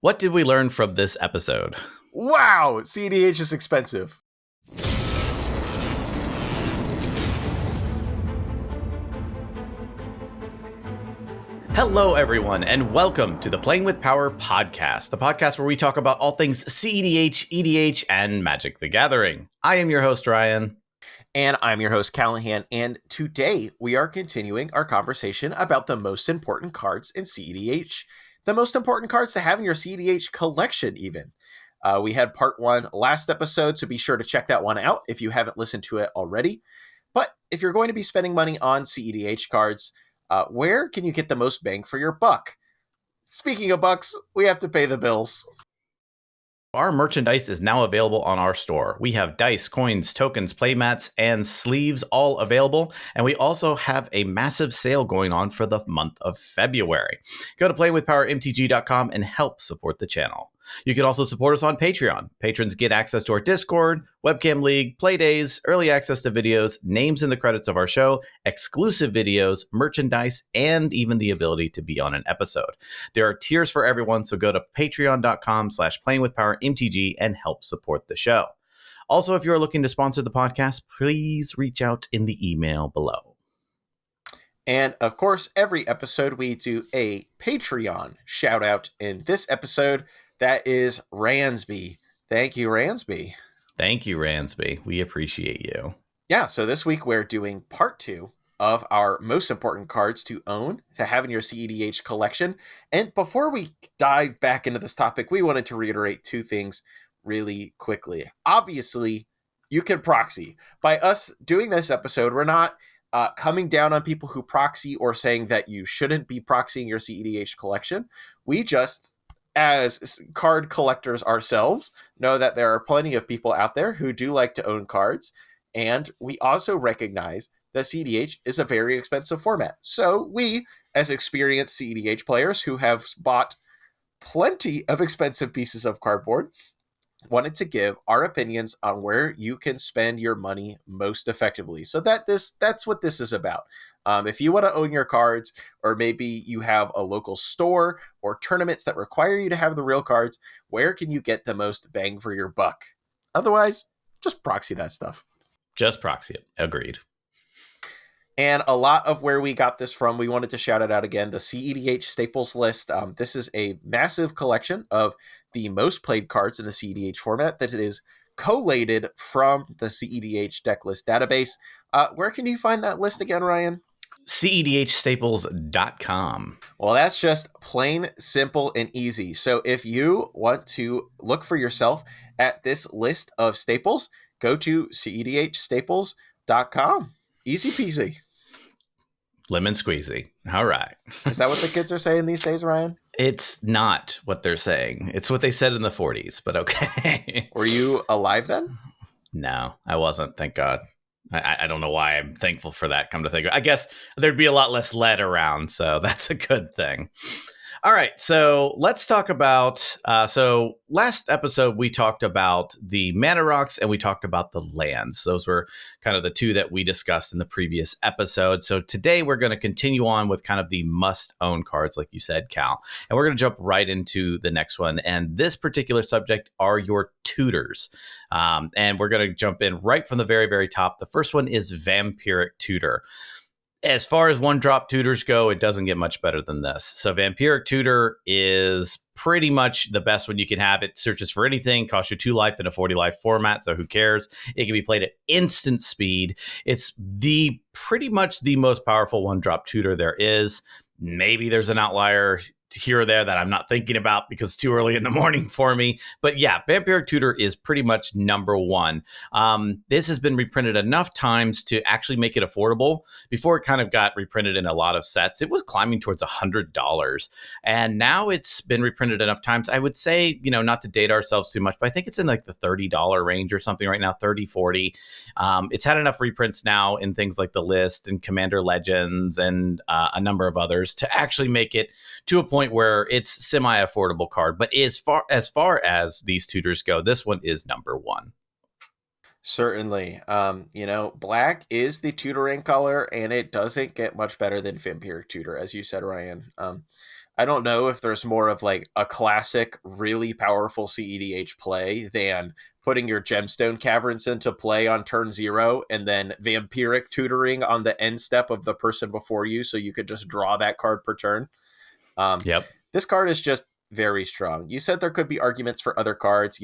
What did we learn from this episode? Wow, cEDH is expensive. Hello, everyone, and welcome to the Playing with Power podcast, the podcast where we talk about all things cEDH, EDH, and Magic the Gathering. I am your host, Ryan. And I'm your host, Callahan, and today we are continuing our conversation about the most important cards in cEDH. The most important cards to have in your cEDH collection, even. We had part one last episode, so be sure to check that one out if you haven't listened to it already. But if you're going to be spending money on cEDH cards, where can you get the most bang for your buck? Speaking of bucks, we have to pay the bills. Our merchandise is now available on our store. We have dice, coins, tokens, playmats, and sleeves all available. And we also have a massive sale going on for the month of February. Go to playingwithpowermtg.com and help support the channel. You can also support us on Patreon. Patrons get access to our Discord, webcam league, play days, early access to videos, names in the credits of our show, exclusive videos, merchandise, and even the ability to be on an episode. There are tiers for everyone, so go to patreon.com/playingwithpowermtg and help support the show. Also, if you're looking to sponsor the podcast, please reach out in the email below. And of course, every episode we do a Patreon shout out. In this episode, that is Ransby. Thank you, Ransby. Thank you, Ransby. We appreciate you. Yeah, so this week we're doing part two of our most important cards to own, to have in your cEDH collection. And before we dive back into this topic, we wanted to reiterate two things really quickly. Obviously, you can proxy. By us doing this episode, we're not coming down on people who proxy or saying that you shouldn't be proxying your cEDH collection. We just, as card collectors ourselves, know that there are plenty of people out there who do like to own cards, and we also recognize that cEDH is a very expensive format. So we, as experienced cEDH players who have bought plenty of expensive pieces of cardboard, wanted to give our opinions on where you can spend your money most effectively. So that's what this is about. If you want to own your cards, or maybe you have a local store or tournaments that require you to have the real cards, where can you get the most bang for your buck? Otherwise, just proxy that stuff. Just proxy it. Agreed. And a lot of where we got this from, we wanted to shout it out again, the cEDH Staples list. This is a massive collection of the most played cards in the cEDH format that it is collated from the cEDH deck list database. Where can you find that list again, Ryan? cEDHstaples.com. Well, that's just plain, simple, and easy. So if you want to look for yourself at this list of staples, go to cEDHstaples.com. Easy peasy. Lemon squeezy. All right. Is that what the kids are saying these days, Ryan? It's not what they're saying. It's what they said in the 40s, but okay. Were you alive then? No, I wasn't. Thank God. I don't know why I'm thankful for that, come to think of it. I guess there'd be a lot less lead around, so that's a good thing. All right, so let's talk about, so last episode we talked about the mana rocks and we talked about the lands. Those were kind of the two that we discussed in the previous episode. So today we're going to continue on with kind of the must-own cards, like you said, Cal. And we're going to jump right into the next one. And this particular subject are your tutors. And we're going to jump in right from the very, very top. The first one is Vampiric Tutor. As far as one-drop tutors go, it doesn't get much better than this. So Vampiric Tutor is pretty much the best one you can have. It searches for anything, costs you 2 life in a 40 life format, so who cares? It can be played at instant speed. It's pretty much the most powerful one-drop tutor there is. Maybe there's an outlier here or there that I'm not thinking about because it's too early in the morning for me. But yeah, Vampiric Tutor is pretty much number one. This has been reprinted enough times to actually make it affordable. Before it kind of got reprinted in a lot of sets, it was climbing towards $100. And now it's been reprinted enough times. I would say, not to date ourselves too much, but I think it's in like the $30 range or something right now, 30, 40. It's had enough reprints now in things like the List and Commander Legends and a number of others to actually make it to a point where it's semi-affordable card. But as far as these tutors go, this one is number one. Certainly. Black is the tutoring color, and it doesn't get much better than Vampiric Tutor, as you said, Ryan. I don't know if there's more of like a classic, really powerful cEDH play than putting your gemstone caverns into play on turn 0 and then vampiric tutoring on the end step of the person before you so you could just draw that card per turn. Yep. This card is just very strong. You said there could be arguments for other cards.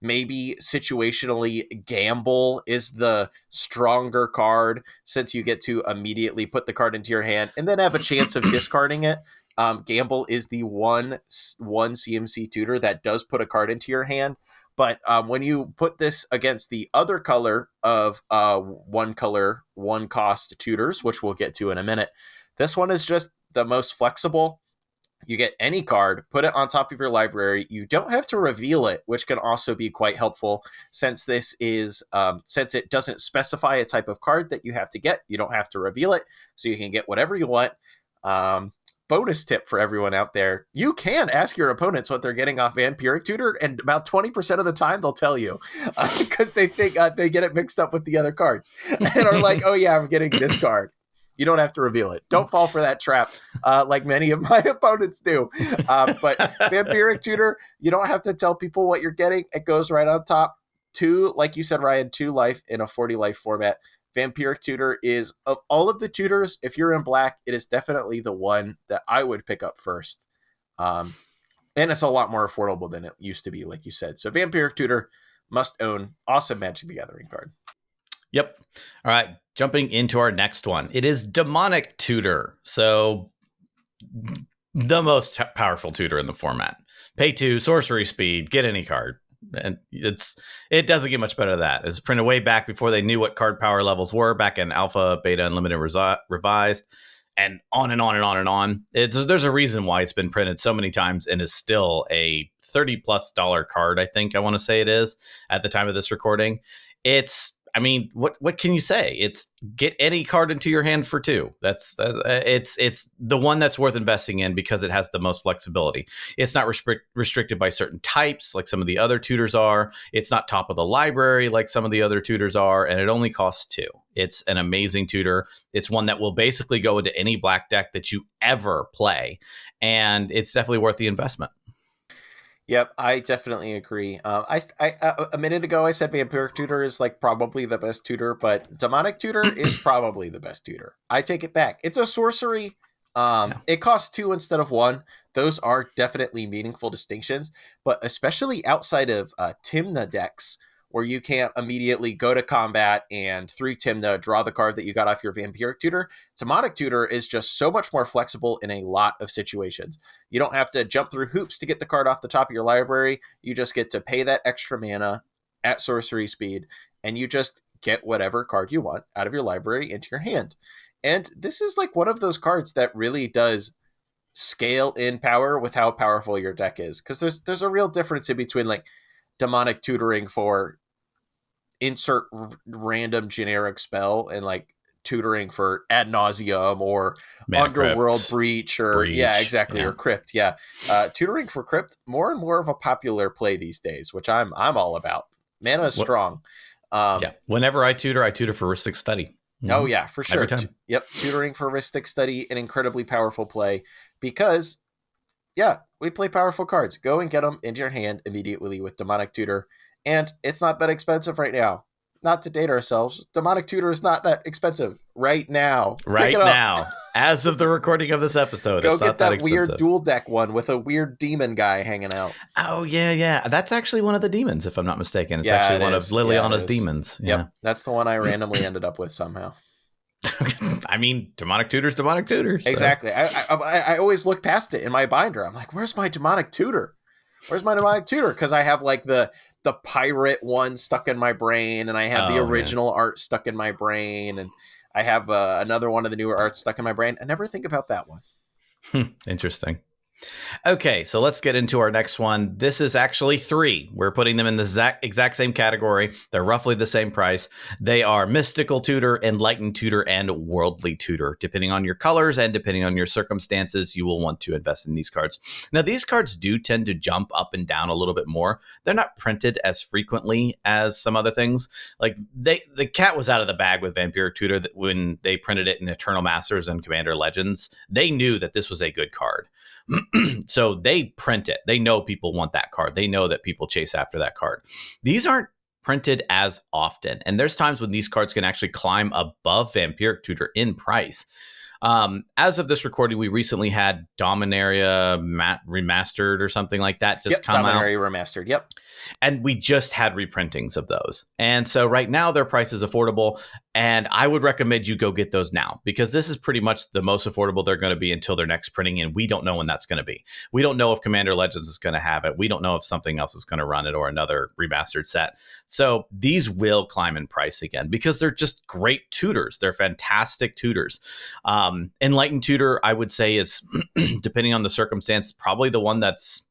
Maybe situationally Gamble is the stronger card since you get to immediately put the card into your hand and then have a chance of discarding it. Gamble is the one CMC tutor that does put a card into your hand. But when you put this against the other color of one cost tutors, which we'll get to in a minute, this one is just the most flexible. You get any card, put it on top of your library. You don't have to reveal it, which can also be quite helpful since this is since it doesn't specify a type of card that you have to get. You don't have to reveal it, so you can get whatever you want. Bonus tip for everyone out there: you can ask your opponents what they're getting off Vampiric Tutor, and about 20% of the time they'll tell you because they think they get it mixed up with the other cards and are like, "Oh yeah, I'm getting this card." You don't have to reveal it. Don't fall for that trap like many of my opponents do. But Vampiric Tutor, you don't have to tell people what you're getting. It goes right on top. 2, like you said, Ryan, 2 life in a 40 life format. Vampiric Tutor is, of all of the tutors, if you're in black, it is definitely the one that I would pick up first. And it's a lot more affordable than it used to be, like you said. So Vampiric Tutor, must own. Awesome Magic the Gathering card. Yep. All right. Jumping into our next one. It is Demonic Tutor. So the most powerful tutor in the format. Pay 2, sorcery speed, get any card. And it doesn't get much better than that. It's printed way back before they knew what card power levels were, back in Alpha, Beta, Unlimited, Revised, and on and on and on and on. There's a reason why it's been printed so many times and is still a $30+ card, I think I want to say it is, at the time of this recording. What can you say? It's get any card into your hand for 2. It's the one that's worth investing in because it has the most flexibility. It's not restricted by certain types like some of the other tutors are. It's not top of the library like some of the other tutors are, and it only costs 2. It's an amazing tutor. It's one that will basically go into any black deck that you ever play, and it's definitely worth the investment. Yep, I definitely agree. A minute ago I said Vampiric Tutor is like probably the best tutor, but Demonic Tutor is probably the best tutor. I take it back. It's a sorcery. It costs 2 instead of 1. Those are definitely meaningful distinctions, but especially outside of Tymna decks, where you can't immediately go to combat and 3 Tymna, draw the card that you got off your Vampiric Tutor. Demonic Tutor is just so much more flexible in a lot of situations. You don't have to jump through hoops to get the card off the top of your library. You just get to pay that extra mana at sorcery speed, and you just get whatever card you want out of your library into your hand. And this is like one of those cards that really does scale in power with how powerful your deck is, because there's a real difference in between like demonic tutoring for insert random generic spell and like tutoring for ad nauseum or Mana underworld Crypt. breach or or crypt. Tutoring for crypt, more and more of a popular play these days, which I'm all about. Mana is strong. Whenever I tutor for Ristic Study. Oh yeah, for sure. Every time. Tutoring for Ristic Study, an incredibly powerful play because we play powerful cards. Go and get them into your hand immediately with Demonic Tutor. And it's not that expensive right now. Not to date ourselves, Demonic Tutor is not that expensive right now. Right now, as of the recording of this episode, go it's get not that expensive. Weird dual deck one with a weird demon guy hanging out. Oh yeah, that's actually one of the demons, if I'm not mistaken. It's actually one of Liliana's demons. Yeah, yep, that's the one I randomly ended up with somehow. I mean, Demonic Tutor's Demonic Tutor. So. Exactly. I always look past it in my binder. I'm like, where's my Demonic Tutor? Where's my Demonic Tutor? Because I have like the pirate one stuck in my brain, and I have the original art stuck in my brain, and I have another one of the newer art stuck in my brain. I never think about that one. Interesting. Okay, so let's get into our next one. This is actually 3. We're putting them in the exact same category. They're roughly the same price. They are Mystical Tutor, Enlightened Tutor, and Worldly Tutor. Depending on your colors and depending on your circumstances, you will want to invest in these cards. Now, these cards do tend to jump up and down a little bit more. They're not printed as frequently as some other things. Like, the cat was out of the bag with Vampiric Tutor that when they printed it in Eternal Masters and Commander Legends. They knew that this was a good card. So they print it. They know people want that card. They know that people chase after that card. These aren't printed as often. And there's times when these cards can actually climb above Vampiric Tutor in price. As of this recording, we recently had Dominaria remastered or something like that just come out. Dominaria remastered, yep. And we just had reprintings of those. And so right now their price is affordable. And I would recommend you go get those now, because this is pretty much the most affordable they're going to be until their next printing. And we don't know when that's going to be. We don't know if Commander Legends is going to have it. We don't know if something else is going to run it or another remastered set. So these will climb in price again because they're just great tutors. They're fantastic tutors. Enlightened Tutor, I would say, is, depending on the circumstance, probably the one that's,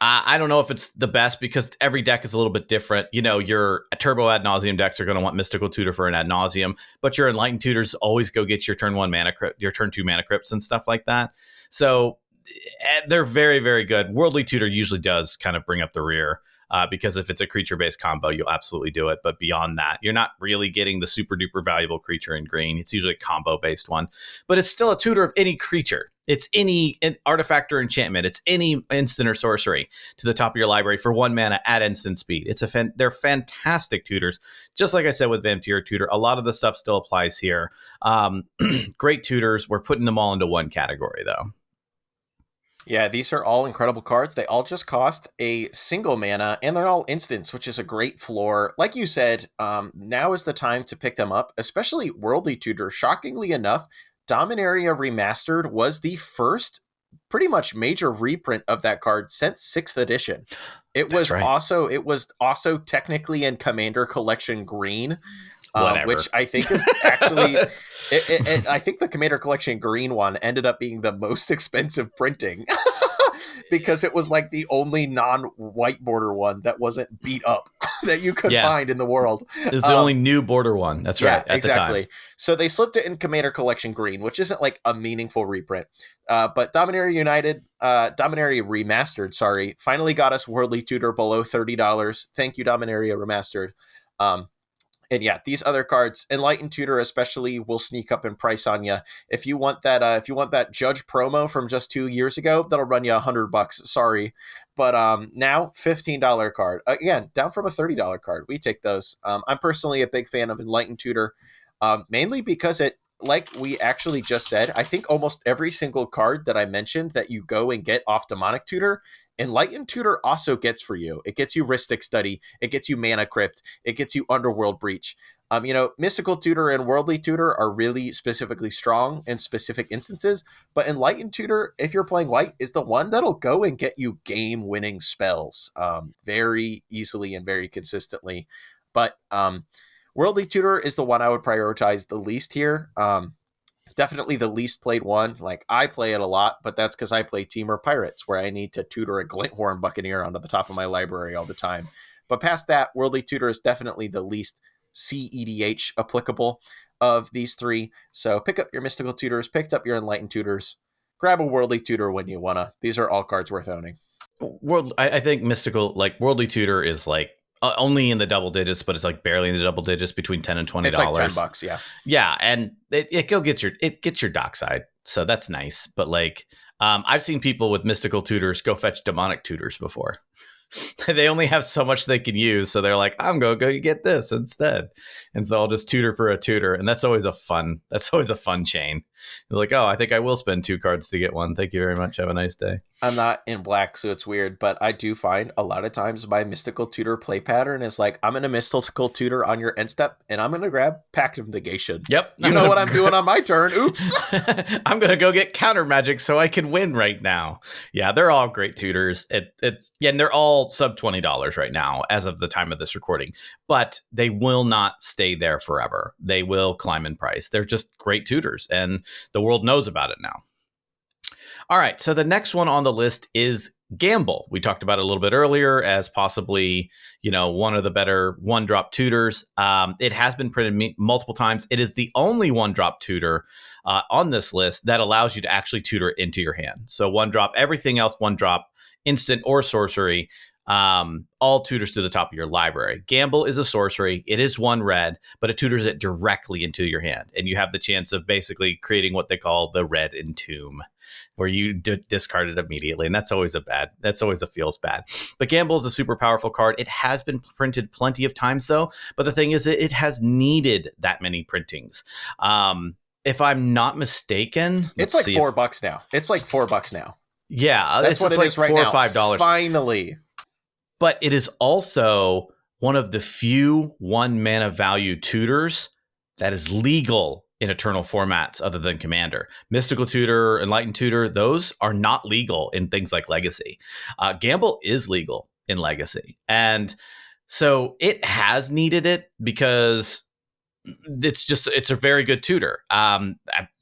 I don't know if it's the best, because every deck is a little bit different. You know, your turbo ad nauseum decks are going to want Mystical Tutor for an ad nauseum, but your Enlightened Tutors always go get your turn 1 mana crypt, your turn 2 mana crypts and stuff like that. So they're very, very good. Worldly Tutor usually does kind of bring up the rear, because if it's a creature-based combo, you'll absolutely do it. But beyond that, you're not really getting the super duper valuable creature in green. It's usually a combo-based one, but it's still a tutor of any creature. It's any artifact or enchantment. It's any instant or sorcery to the top of your library for 1 mana at instant speed. They're fantastic tutors. Just like I said with Vampiric Tutor, a lot of the stuff still applies here. Great tutors. We're putting them all into one category, though. Yeah, these are all incredible cards. They all just cost a single mana, and they're all instants, which is a great floor. Like you said, now is the time to pick them up, especially Worldly Tutor. Shockingly enough, Dominaria Remastered was the first pretty much major reprint of that card since 6th edition. It was also technically in Commander Collection Green. Which I think is actually, I think the Commander Collection Green one ended up being the most expensive printing because it was like the only non-white border one that wasn't beat up that you could find in the world. It's the only new border one. That's right. At Exactly. the time. So they slipped it in Commander Collection Green, which isn't like a meaningful reprint. But Dominaria Remastered, finally got us Worldly Tutor below $30. Thank you, Dominaria Remastered. And yeah, these other cards, Enlightened Tutor especially, will sneak up in price on you. If you want that Judge promo from just 2 years ago, that'll run you $100. Sorry, but now $15 card, again, down from a $30 card. We take those. I'm personally a big fan of Enlightened Tutor, mainly because it, like we actually just said, I think almost every single card that I mentioned that you go and get off Demonic Tutor, Enlightened Tutor also gets for you. It gets you Rhystic Study. It gets you Mana Crypt. It gets you Underworld Breach. Mystical Tutor and Worldly Tutor are really specifically strong in specific instances, but Enlightened Tutor, if you're playing white, is the one that'll go and get you game-winning spells very easily and very consistently. But Worldly Tutor is the one I would prioritize the least here. Definitely the least played one. Like, I play it a lot, but that's because I play Temur Pirates, where I need to tutor a Glinthorn Buccaneer onto the top of my library all the time. But past that, Worldly Tutor is definitely the least cEDH applicable of these three. So pick up your Mystical Tutors, pick up your Enlightened Tutors, grab a Worldly Tutor when you wanna. These are all cards worth owning. I think Worldly Tutor is like only in the double digits, but it's like barely in the double digits, between $10 and $20. It's like $10, yeah. Yeah, and it gets your dockside, so that's nice. But like, I've seen people with Mystical Tutors go fetch Demonic Tutors before. They only have so much they can use, so they're like, I'm gonna go get this instead, and so I'll just tutor for a tutor, and that's always a fun chain. They're like, oh, I think I will spend 2 cards to get one. Thank you very much. Have a nice day. I'm not in black, so it's weird, but I do find a lot of times my Mystical Tutor play pattern is like, I'm gonna Mystical Tutor on your end step, and I'm gonna grab Pact of Negation. Yep, you know what I'm doing on my turn. Oops. I'm gonna go get counter magic so I can win right now. Yeah, they're all great tutors. And they're all sub $20 right now as of the time of this recording, but they will not stay there forever. They will climb in price. They're just great tutors, and the world knows about it now. All right, so the next one on the list is Gamble. We talked about it a little bit earlier as possibly, one of the better one-drop tutors. It has been printed multiple times. It is the only one-drop tutor on this list that allows you to actually tutor into your hand. So one drop, everything else, one drop, instant or sorcery, all tutors to the top of your library. Gamble is a sorcery. It is one red, but it tutors it directly into your hand. And you have the chance of basically creating what they call the red entomb, where you discard it immediately. And that's always a feels bad. But Gamble is a super powerful card. It has been printed plenty of times though. But the thing is that it has needed that many printings. If I'm not mistaken, it's like $4 now. It's like $4 now. Yeah, that's what it like is right $4 now. or $5. Finally. But it is also one of the few 1 mana value tutors that is legal in Eternal formats other than Commander. Mystical Tutor, Enlightened Tutor, those are not legal in things like Legacy. Gamble is legal in Legacy. And so it has needed it because it's a very good tutor.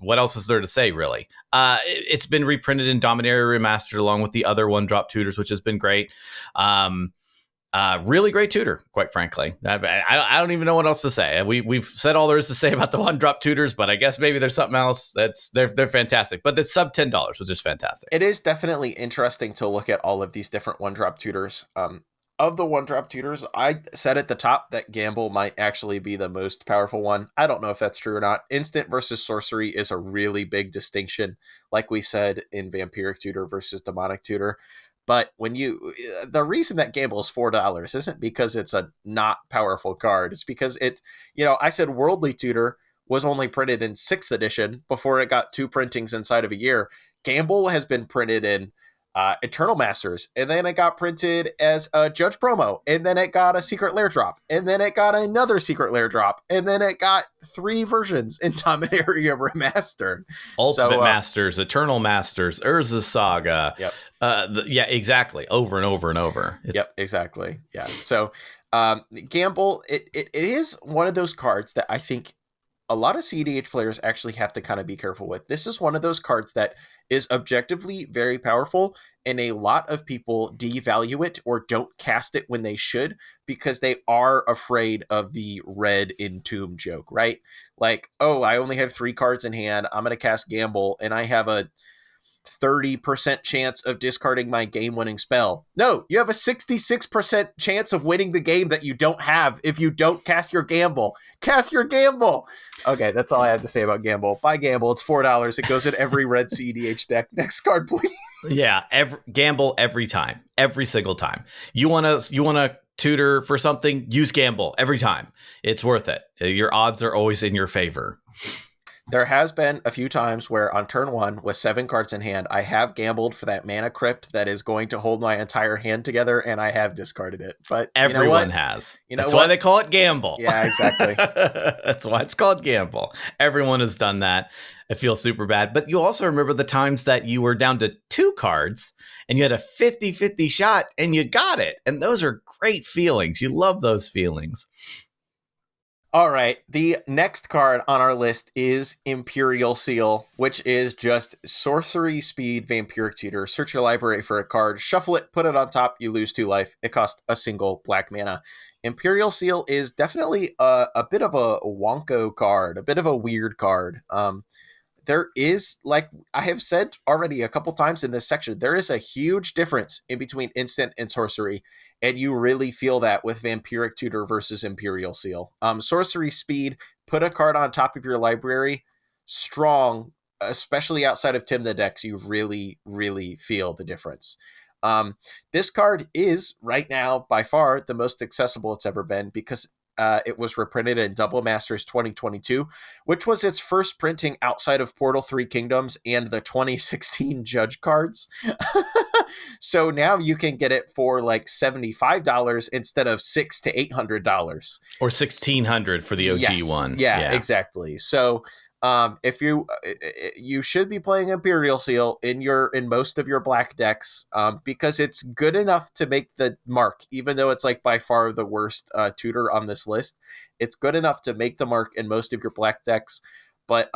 What else is there to say, really? It's been reprinted in Dominaria Remastered along with the other one-drop tutors, which has been great. Really great tutor, quite frankly. I don't even know what else to say. We've said all there is to say about the one-drop tutors, but I guess maybe there's something else. They're fantastic, but it's sub $10, which is fantastic. It is definitely interesting to look at all of these different one-drop tutors. Of the one-drop tutors, I said at the top that Gamble might actually be the most powerful one. I don't know if that's true or not. Instant versus sorcery is a really big distinction, like we said in Vampiric Tutor versus Demonic Tutor. But the reason that Gamble is $4 isn't because it's a not powerful card. It's because I said Worldly Tutor was only printed in 6th edition before it got 2 printings inside of a year. Gamble has been printed in Eternal Masters, and then it got printed as a Judge promo, and then it got a Secret Lair drop, and then it got another Secret Lair drop, and then it got 3 versions in Dominaria Remastered. Ultimate Masters, Eternal Masters, Urza Saga. Yep. Yeah, exactly. Over and over and over. Yep, exactly. Yeah. So Gamble, it is one of those cards that I think a lot of cEDH players actually have to kind of be careful with. This is one of those cards that is objectively very powerful, and a lot of people devalue it or don't cast it when they should because they are afraid of the red entomb joke, right? Like, oh, I only have 3 cards in hand. I'm going to cast Gamble, and I have a 30% chance of discarding my game-winning spell. No, you have a 66% chance of winning the game that you don't have if you don't cast your Gamble. Cast your Gamble! Okay, that's all I have to say about Gamble. Buy Gamble, it's $4. It goes in every red cEDH deck. Next card, please. Yeah, Gamble every time. Every single time. You wanna tutor for something, use Gamble every time. It's worth it. Your odds are always in your favor. There has been a few times where on turn 1 with 7 cards in hand, I have gambled for that mana crypt that is going to hold my entire hand together, and I have discarded it. But everyone has. That's why they call it Gamble. Yeah, exactly. That's why it's called Gamble. Everyone has done that. It feels super bad. But you also remember the times that you were down to 2 cards and you had a 50-50 shot and you got it. And those are great feelings. You love those feelings. All right, the next card on our list is Imperial Seal, which is just sorcery speed Vampiric Tutor. Search your library for a card, shuffle it, put it on top, you lose 2 life. It costs a single black mana. Imperial Seal is definitely a bit of a wonko card, a bit of a weird card. There is, like I have said already a couple times in this section, there is a huge difference in between instant and sorcery, and you really feel that with Vampiric Tutor versus Imperial Seal. Sorcery speed, put a card on top of your library, strong, especially outside of Tim the decks, you really, really feel the difference. This card is, right now, by far, the most accessible it's ever been because it was reprinted in Double Masters 2022, which was its first printing outside of Portal 3 Kingdoms and the 2016 Judge cards. So now you can get it for like $75 instead of $600 to $800. Or $1,600 for the OG one. Yeah, exactly. So if you should be playing Imperial Seal in most of your black decks, because it's good enough to make the mark, even though it's like by far the worst tutor on this list. It's good enough to make the mark in most of your black decks, but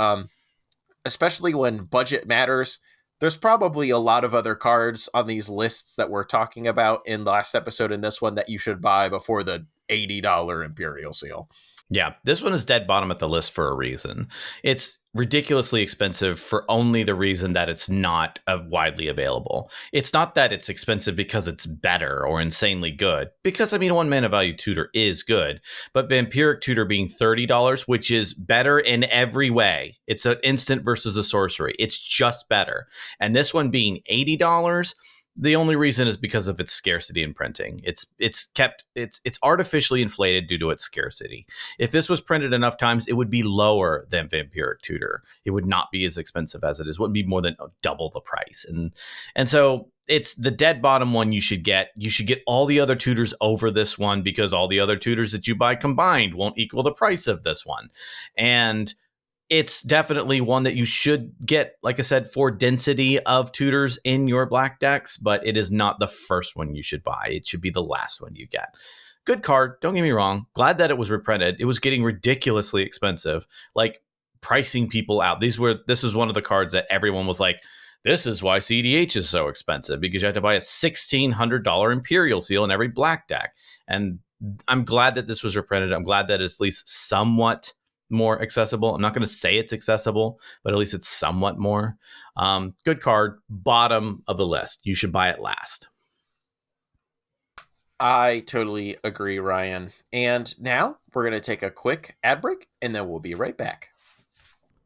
especially when budget matters, there's probably a lot of other cards on these lists that we're talking about in the last episode and this one that you should buy before the $80 Imperial Seal. Yeah, this one is dead bottom at the list for a reason. It's ridiculously expensive for only the reason that it's not widely available. It's not that it's expensive because it's better or insanely good, because I mean, one mana value tutor is good, but Vampiric Tutor being $30, which is better in every way. It's an instant versus a sorcery. It's just better. And this one being $80, the only reason is because of its scarcity in printing. It's artificially inflated due to its scarcity. If this was printed enough times, it would be lower than Vampiric Tutor. It would not be as expensive as it is. It wouldn't be more than double the price. And so it's the dead bottom one you should get. You should get all the other tutors over this one, because all the other tutors that you buy combined won't equal the price of this one. And it's definitely one that you should get, like I said, for density of tutors in your black decks, but it is not the first one you should buy. It should be the last one you get. Good card, don't get me wrong. Glad that it was reprinted. It was getting ridiculously expensive, like pricing people out. This is one of the cards that everyone was like, this is why cEDH is so expensive, because you have to buy a $1,600 Imperial Seal in every black deck. And I'm glad that this was reprinted. I'm glad that it's at least somewhat more accessible. I'm not going to say it's accessible, but at least it's somewhat more. Good card, bottom of the list. You should buy it last. I totally agree, Ryan. And now we're going to take a quick ad break, and then we'll be right back.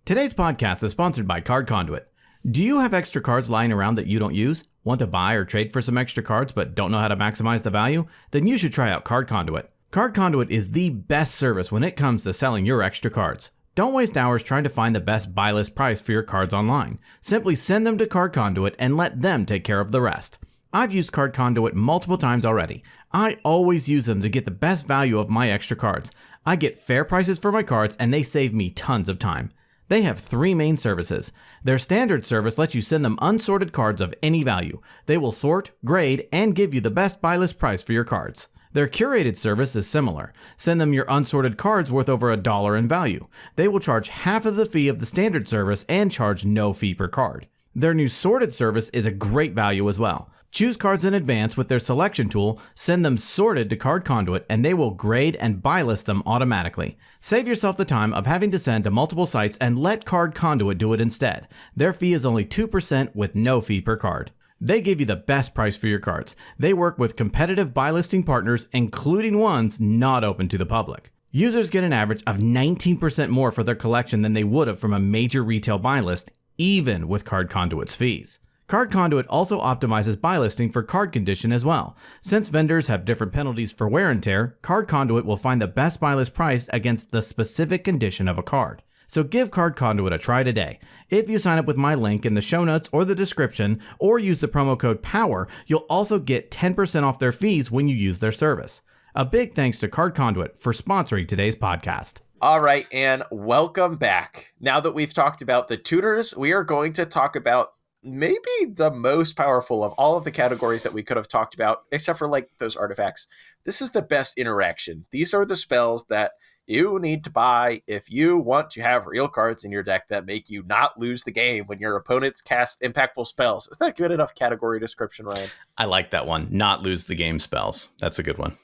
Today's podcast is sponsored by Card Conduit. Do you have extra cards lying around that you don't use? Want to buy or trade for some extra cards but don't know how to maximize the value? Then you should try out Card Conduit. Card Conduit is the best service when it comes to selling your extra cards. Don't waste hours trying to find the best buy list price for your cards online. Simply send them to Card Conduit and let them take care of the rest. I've used Card Conduit multiple times already. I always use them to get the best value of my extra cards. I get fair prices for my cards and they save me tons of time. They have 3 main services. Their standard service lets you send them unsorted cards of any value. They will sort, grade, and give you the best buy list price for your cards. Their curated service is similar. Send them your unsorted cards worth over $1 in value. They will charge half of the fee of the standard service and charge no fee per card. Their new sorted service is a great value as well. Choose cards in advance with their selection tool, send them sorted to Card Conduit, and they will grade and buy list them automatically. Save yourself the time of having to send to multiple sites and let Card Conduit do it instead. Their fee is only 2% with no fee per card. They give you the best price for your cards. They work with competitive buy listing partners, including ones not open to the public. Users get an average of 19% more for their collection than they would have from a major retail buy list, even with Card Conduit's fees. Card Conduit also optimizes buy listing for card condition as well. Since vendors have different penalties for wear and tear, Card Conduit will find the best buy list price against the specific condition of a card. So give Card Conduit a try today. If you sign up with my link in the show notes or the description, or use the promo code POWER, you'll also get 10% off their fees when you use their service. A big thanks to Card Conduit for sponsoring today's podcast. All right, and welcome back. Now that we've talked about the tutors, we are going to talk about maybe the most powerful of all of the categories that we could have talked about, except for like those artifacts. This is the best interaction. These are the spells that you need to buy if you want to have real cards in your deck that make you not lose the game when your opponents cast impactful spells. Is that good enough category description, Ryan? I like that one. Not lose the game spells. That's a good one.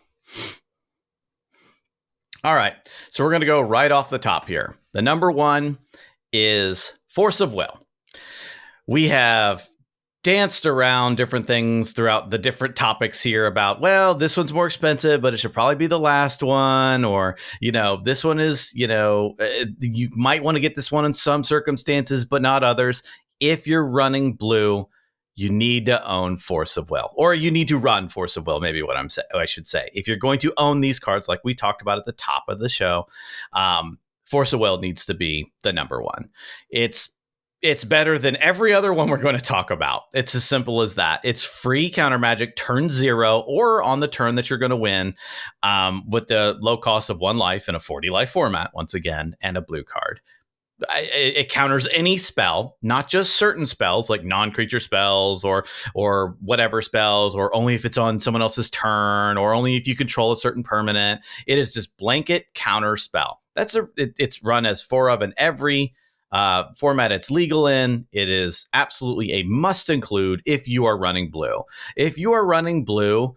All right. So we're going to go right off the top here. The number one is Force of Will. We have danced around different things throughout the different topics here about, well, this one's more expensive, but it should probably be the last one. Or, this one is, you might want to get this one in some circumstances, but not others. If you're running blue, you need to own Force of Will, or you need to run Force of Will. Maybe I should say, if you're going to own these cards, like we talked about at the top of the show, Force of Will needs to be the number one. It's better than every other one we're going to talk about. It's as simple as that. It's free counter magic turn 0 or on the turn that you're going to win, with the low cost of 1 life in a 40 life format, once again, and a blue card. It counters any spell, not just certain spells like non-creature spells or whatever spells, or only if it's on someone else's turn, or only if you control a certain permanent. It is just blanket counter spell. It's run as 4 of in every format it's legal in. It is absolutely a must include if you are running blue. If you are running blue,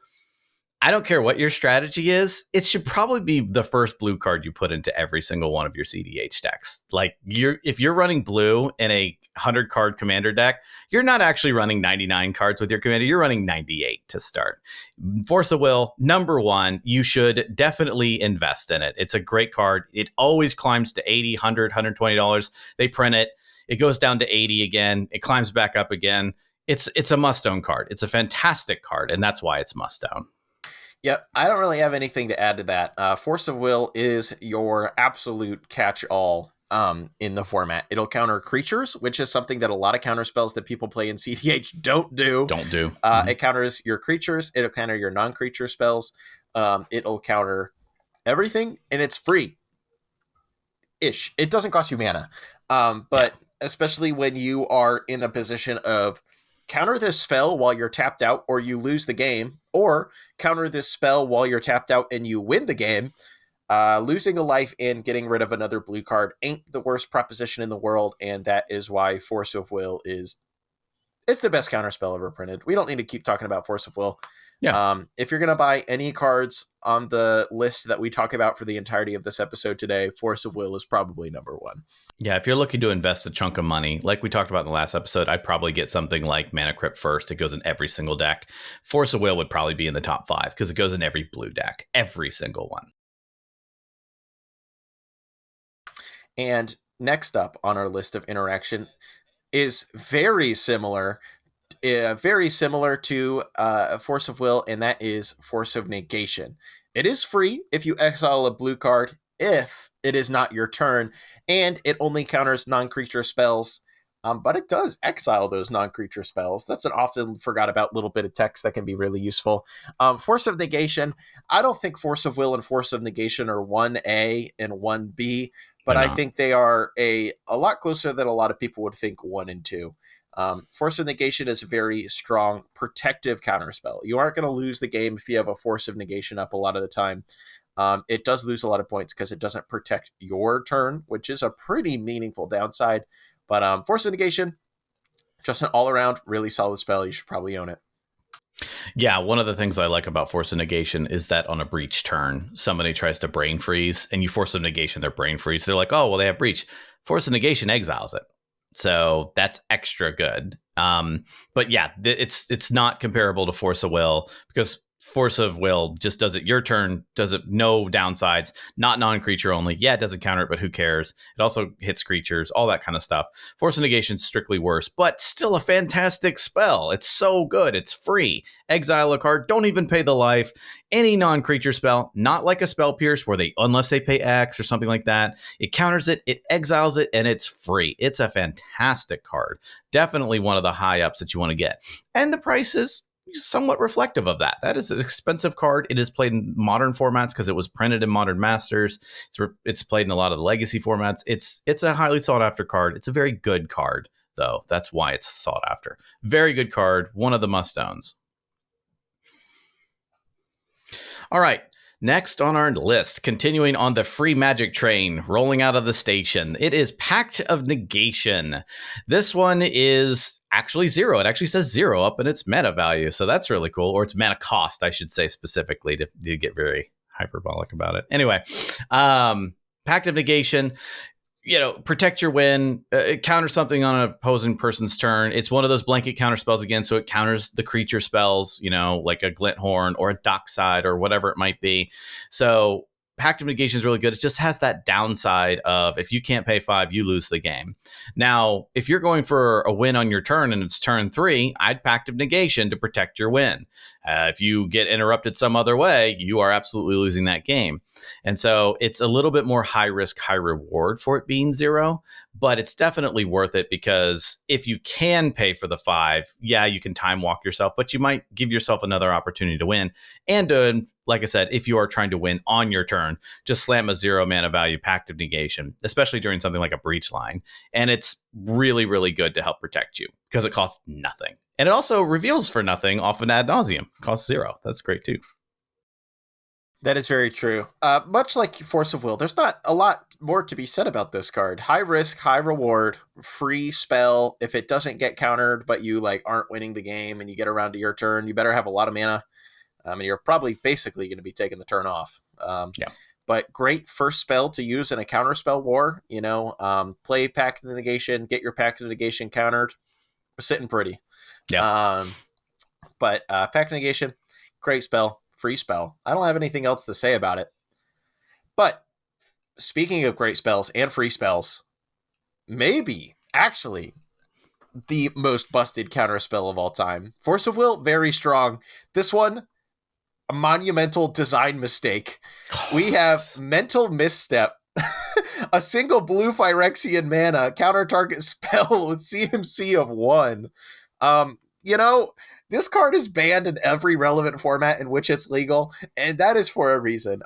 I don't care what your strategy is. It should probably be the first blue card you put into every single one of your cEDH decks. Like if you're running blue in a 100 card commander deck, you're not actually running 99 cards with your commander. You're running 98 to start. Force of Will, number one, you should definitely invest in it. It's a great card. It always climbs to 80, 100, $120. They print it. It goes down to 80 again. It climbs back up again. It's a must-own card. It's a fantastic card, and that's why it's must-own. Yep, I don't really have anything to add to that. Force of Will is your absolute catch-all in the format. It'll counter creatures, which is something that a lot of counter spells that people play in cEDH don't do. It counters your creatures. It'll counter your non-creature spells. It'll counter everything, and it's free-ish. It doesn't cost you mana. But especially when you are in a position of counter this spell while you're tapped out or you lose the game, or counter this spell while you're tapped out and you win the game, losing a life and getting rid of another blue card ain't the worst proposition in the world, and that is why Force of Will it's the best counter spell ever printed. We don't need to keep talking about Force of Will. Yeah. If you're going to buy any cards on the list that we talk about for the entirety of this episode today, Force of Will is probably number one. Yeah, if you're looking to invest a chunk of money, like we talked about in the last episode, I'd probably get something like Mana Crypt first. It goes in every single deck. Force of Will would probably be in the top 5 because it goes in every blue deck, every single one. And next up on our list of interaction is very similar to Force of Will, and that is Force of Negation. It is free if you exile a blue card if it is not your turn, and it only counters non-creature spells, but it does exile those non-creature spells. That's an often forgot about little bit of text that can be really useful. Force of Negation, I don't think Force of Will and Force of Negation are 1A and 1B, but I think they are a lot closer than a lot of people would think 1 and 2. Force of Negation is a very strong protective counterspell. You aren't going to lose the game if you have a Force of Negation up a lot of the time. It does lose a lot of points because it doesn't protect your turn, which is a pretty meaningful downside. But Force of Negation, just an all-around really solid spell. You should probably own it. Yeah, one of the things I like about Force of Negation is that on a breach turn, somebody tries to brain freeze, and you Force of Negation their brain freeze. They're like, oh, well, they have breach. Force of Negation exiles it. So that's extra good. But yeah, it's not comparable to Force of Will because Force of Will just does it your turn, does it no downsides, not non-creature only. Yeah, it doesn't counter it, but who cares? It also hits creatures, all that kind of stuff. Force of Negation is strictly worse, but still a fantastic spell. It's so good. It's free. Exile a card. Don't even pay the life. Any non-creature spell, not like a Spell Pierce where unless they pay X or something like that, it counters it, it exiles it, and it's free. It's a fantastic card. Definitely one of the high ups that you want to get. And the price is somewhat reflective of that. That is an expensive card. It is played in modern formats because it was printed in Modern Masters. It's played in a lot of the legacy formats. It's a highly sought after card. It's a very good card, though. That's why it's sought after. Very good card. One of the must-owns. All right. Next on our list, continuing on the free magic train, rolling out of the station, it is Pact of Negation. This one is actually 0. It actually says 0 up in its mana value, so that's really cool. Or its mana cost, I should say specifically, to get very hyperbolic about it. Anyway, Pact of Negation, protect your win, counter something on an opposing person's turn. It's one of those blanket counter spells again, so it counters the creature spells, like a Glint Horn or a Dockside or whatever it might be. So Pact of Negation is really good. It just has that downside of if you can't pay 5, you lose the game. Now, if you're going for a win on your turn and it's turn 3, I'd Pact of Negation to protect your win. If you get interrupted some other way, you are absolutely losing that game. And so it's a little bit more high risk, high reward for it being 0, but it's definitely worth it because if you can pay for the 5, yeah, you can time walk yourself, but you might give yourself another opportunity to win. And like I said, if you are trying to win on your turn, just slam a 0 mana value Pact of Negation, especially during something like a breach line. And it's really, really good to help protect you because it costs nothing. And it also reveals for nothing, often ad nauseum. Costs 0. That's great too. That is very true. Much like Force of Will, there's not a lot more to be said about this card. High risk, high reward, free spell. If it doesn't get countered, but you aren't winning the game and you get around to your turn, you better have a lot of mana. And you're probably basically going to be taking the turn off. Yeah. But great first spell to use in a counterspell war. Play Pact of Negation, get your Pact of Negation countered. We're sitting pretty. Yeah. But Pact of Negation, great spell, free spell. I don't have anything else to say about it. But speaking of great spells and free spells, maybe actually the most busted counterspell of all time. Force of Will, very strong. This one, a monumental design mistake. We have Mental Misstep. A single blue Phyrexian mana counter target spell with CMC of 1. This card is banned in every relevant format in which it's legal, and that is for a reason.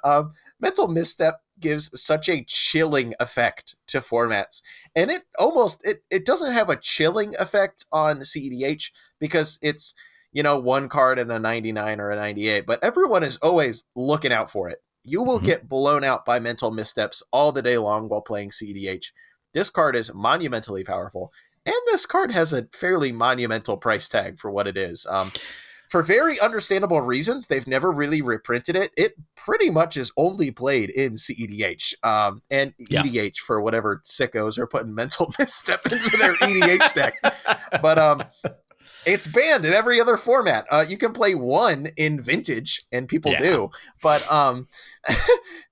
Mental Misstep gives such a chilling effect to formats, and it doesn't have a chilling effect on cEDH because it's one card in a 99 or a 98, but everyone is always looking out for it. You will get blown out by Mental Missteps all the day long while playing cEDH. This card is monumentally powerful, and this card has a fairly monumental price tag for what it is. For very understandable reasons, they've never really reprinted it. It pretty much is only played in cEDH and EDH for whatever sickos are putting Mental Misstep into their EDH deck. But it's banned in every other format. You can play 1 in Vintage, and people do. But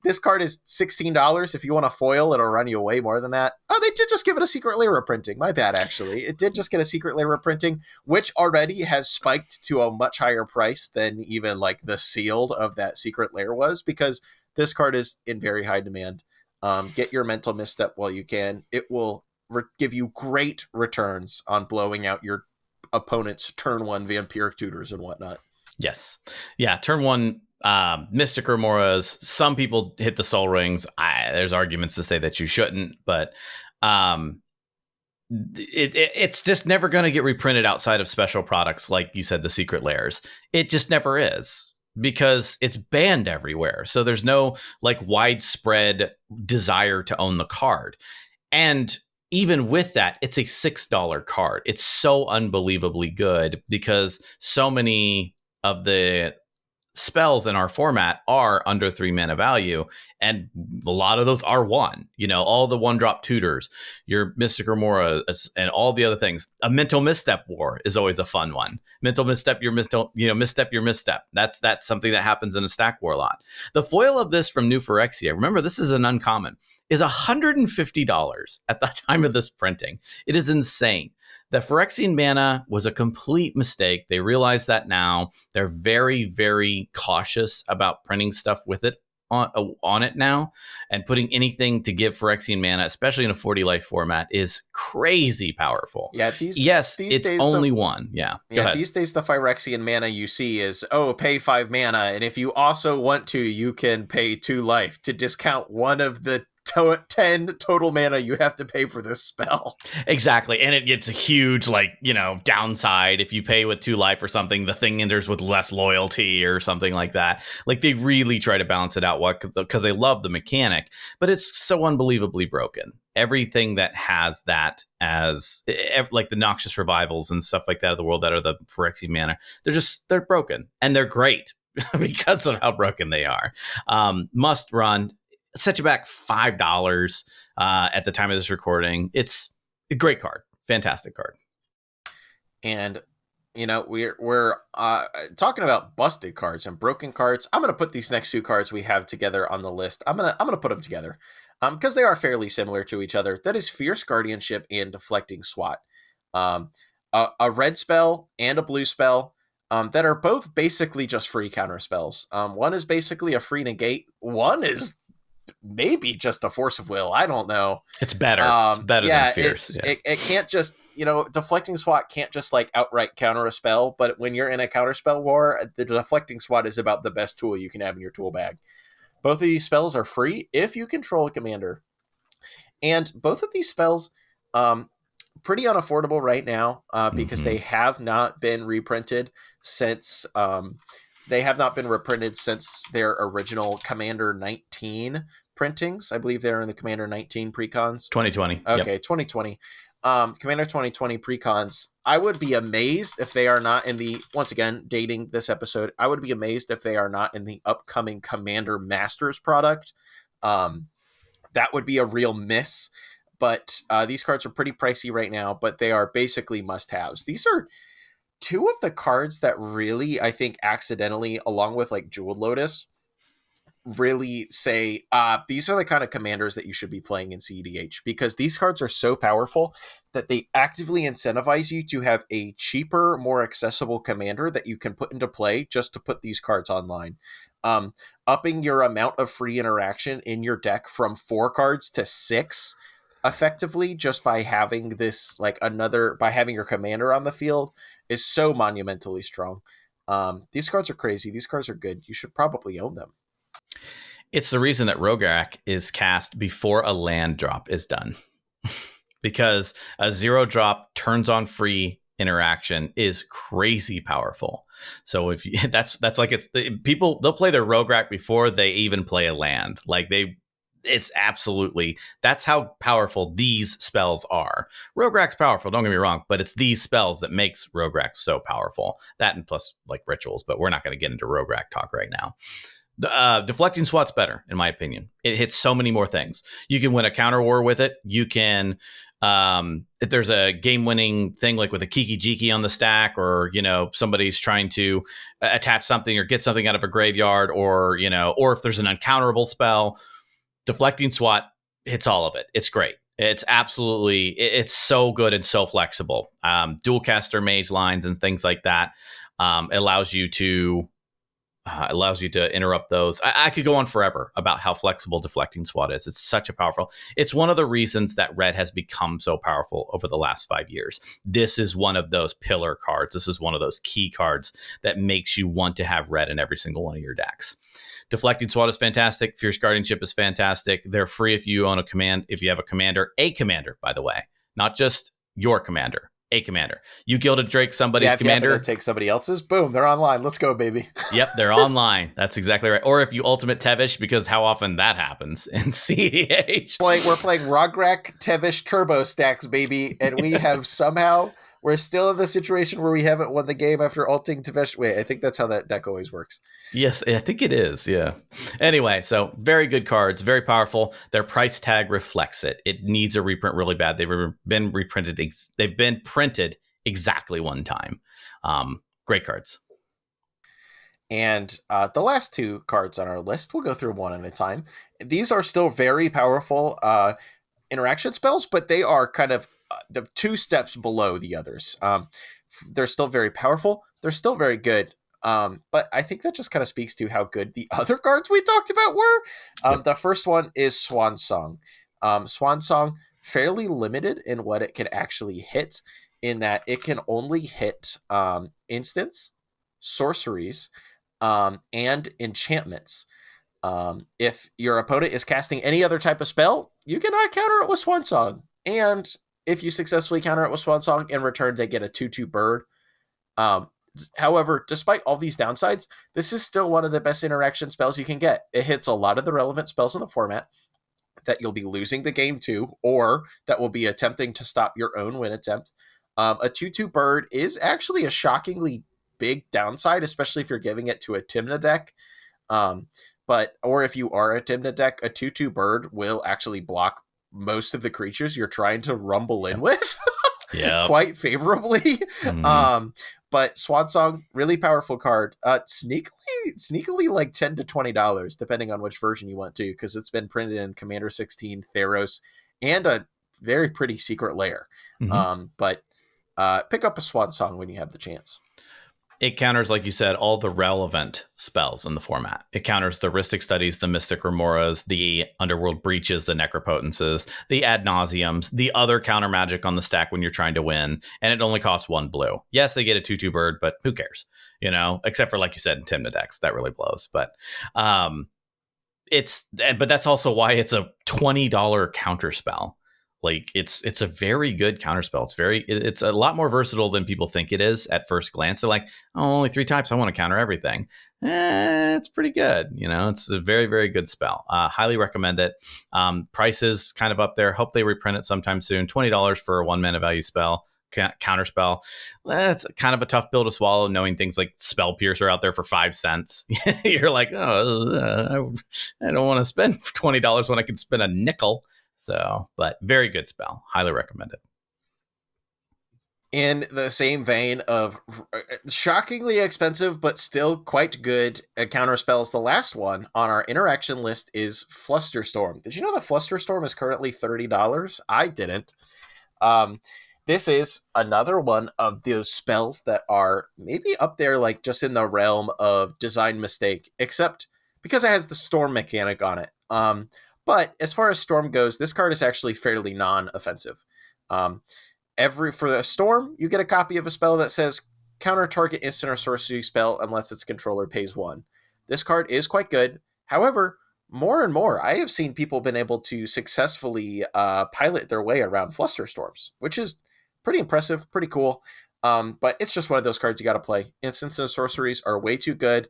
this card is $16. If you want a foil, it'll run you way more than that. Oh, they did just give it a secret layer reprinting. My bad, actually. It did just get a secret layer reprinting, which already has spiked to a much higher price than even like the sealed of that secret layer was, because this card is in very high demand. Get your Mental Misstep while you can. It will give you great returns on blowing out your opponent's turn 1 vampiric tutors and whatnot. Yes. Yeah. Turn 1 Mystic Remoras. Some people hit the Soul Rings. There's arguments to say that you shouldn't, but it's just never going to get reprinted outside of special products, like you said, the secret layers. It just never is, because it's banned everywhere. So there's no like widespread desire to own the card. And even with that, it's a $6 card. It's so unbelievably good because so many of the spells in our format are under 3 mana value, and a lot of those are 1. All the 1-drop tutors, your Mystic Remora, and all the other things. A Mental Misstep war is always a fun one. Mental Misstep, misstep your misstep. That's something that happens in a stack war a lot. The foil of this from New Phyrexia, remember this is an uncommon, is $150 at the time of this printing. It is insane. The Phyrexian mana was a complete mistake. They realize that now. They're very, very cautious about printing stuff with it on it now, and putting anything to give Phyrexian mana, especially in a 40 life format, is crazy powerful. Yeah, these it's days only 1. Yeah. Go ahead. These days the Phyrexian mana you see is, pay 5 mana, and if you also want to, you can pay 2 life to discount one of the 10 total mana you have to pay for this spell. Exactly. And it gets a huge downside if you pay with 2 life or something. The thing enters with less loyalty or something like that. Like, they really try to balance it out because they love the mechanic, but it's so unbelievably broken. Everything that has that as like the Noxious Revivals and stuff like that of the world that are the Phyrexian mana, they're broken, and they're great because of how broken they are. Must run. Set you back $5 at the time of this recording. It's a great card, fantastic card. And we're talking about busted cards and broken cards. I'm gonna put these next 2 cards we have together on the list. I'm gonna put them together because they are fairly similar to each other. That is Fierce Guardianship and Deflecting Swat. A red spell and a blue spell that are both basically just free counter spells. One is basically a free negate. One is maybe just a Force of Will. I don't know. It's better. It's better than Fierce. It can't just, Deflecting Swat can't just like outright counter a spell, but when you're in a counter spell war, the Deflecting Swat is about the best tool you can have in your tool bag. Both of these spells are free if you control a commander. And both of these spells, pretty unaffordable right now because they have not been reprinted since their original Commander 19 printings. I believe they're in the Commander 19 precons. 2020. Okay, yep. 2020. Commander 2020 precons, I would be amazed if they are not in the, once again, dating this episode, I would be amazed if they are not in the upcoming Commander Masters product. That would be a real miss. But these cards are pretty pricey right now, but they are basically must-haves. These are two of the cards that really, I think, accidentally, along with like Jeweled Lotus, really say these are the kind of commanders that you should be playing in cEDH, because these cards are so powerful that they actively incentivize you to have a cheaper, more accessible commander that you can put into play just to put these cards online. Upping your amount of free interaction in your deck from 4 cards to 6 effectively just by having this, like, another, by having your commander on the field is so monumentally strong. These cards are crazy. These cards are good. You should probably own them. It's the reason that Rograk is cast before a land drop is done. Because a 0 drop turns on free interaction is crazy powerful. So if you, that's like, it's people, they'll play their Rograk before they even play a land. Like it's absolutely, that's how powerful these spells are. Rograk's powerful, don't get me wrong, but it's these spells that makes Rograk so powerful. That and plus like rituals, but we're not going to get into Rograk talk right now. Deflecting Swat's better, in my opinion. It hits so many more things. You can win a counter war with it. You can, if there's a game-winning thing like with a Kiki Jiki on the stack, or, you know, somebody's trying to attach something or get something out of a graveyard, or, you know, or if there's an uncounterable spell, Deflecting Swat hits all of it. It's great. It's absolutely, it's so good and so flexible. Dual caster mage lines and things like that. Allows you to interrupt those. I could go on forever about how flexible Deflecting Swat is. It's such a powerful. It's one of the reasons that Red has become so powerful over the last 5 years. This is one of those pillar cards. This is one of those key cards that makes you want to have Red in every single one of your decks. Deflecting Swat is fantastic. Fierce Guardianship is fantastic. They're free if you own a command. If you have a commander, by the way, not just your commander. A commander. You Gilded Drake somebody's commander. To take somebody else's. Boom, they're online. Let's go, baby. Yep, they're online. That's exactly right. Or if you Ultimate Tevish, because how often that happens in cEDH. We're playing Rograk Tevish Turbo stacks, baby, and we have somehow, we're still in the situation where we haven't won the game after ulting Tevish. Wait, I think that's how that deck always works. Yes, I think it is. Yeah. Anyway, so very good cards, very powerful. Their price tag reflects it. It needs a reprint really bad. They've been reprinted. They've been printed exactly one time. Great cards. And the last 2 cards on our list, we'll go through one at a time. These are still very powerful interaction spells, but they are kind of the 2 steps below the others. They're still very powerful. They're still very good. But I think that just kind of speaks to how good the other cards we talked about were. Yep. The first one is Swan Song. Swan Song, fairly limited in what it can actually hit, in that it can only hit instants, sorceries, and enchantments. If your opponent is casting any other type of spell, you cannot counter it with Swan Song. And if you successfully counter it with Swan Song, in return, they get a 2/2 bird. However, despite all these downsides, this is still one of the best interaction spells you can get. It hits a lot of the relevant spells in the format that you'll be losing the game to, or that will be attempting to stop your own win attempt. A 2/2 bird is actually a shockingly big downside, especially if you're giving it to a Tymna deck. Or if you are a Tymna deck, a 2/2 bird will actually block most of the creatures you're trying to rumble in with. Yeah, quite favorably. But Swan Song, really powerful card. Sneakily like $10 to $20, depending on which version you want to, because it's been printed in Commander 16, Theros, and a very pretty Secret Lair. But pick up a Swan Song when you have the chance. It counters, like you said, all the relevant spells in the format. It counters the Rhystic Studies, the Mystic Remoras, the Underworld Breaches, the Necropotences, the Ad Nauseums, the other counter magic on the stack when you're trying to win, and it only costs 1 blue. Yes, they get a 2/2 bird, but who cares? You know, except for, like you said, in Tymna decks, that really blows. But but that's also why it's a $20 counter spell. Like it's a very good counterspell. It's a lot more versatile than people think it is at first glance. They're like, oh, only 3 types. I want to counter everything. It's pretty good. It's a very, very good spell. Highly recommend it. Price is kind of up there. Hope they reprint it sometime soon. $20 for a 1 mana value spell. Counterspell. That's kind of a tough pill to swallow, knowing things like Spell Piercer out there for 5 cents. You're like, oh, I don't want to spend $20 when I can spend a nickel. So, but very good spell. Highly recommend it. In the same vein of shockingly expensive, but still quite good counter spells, the last one on our interaction list is Flusterstorm. Did you know that Flusterstorm is currently $30? I didn't. This is another one of those spells that are maybe up there, like just in the realm of design mistake, except because it has the storm mechanic on it. But as far as Storm goes, this card is actually fairly non-offensive. For the Storm, you get a copy of a spell that says counter target instant or sorcery spell unless its controller pays 1. This card is quite good. However, more and more, I have seen people been able to successfully pilot their way around Flusterstorms, which is pretty impressive, pretty cool. But it's just one of those cards you got to play. Instants and sorceries are way too good.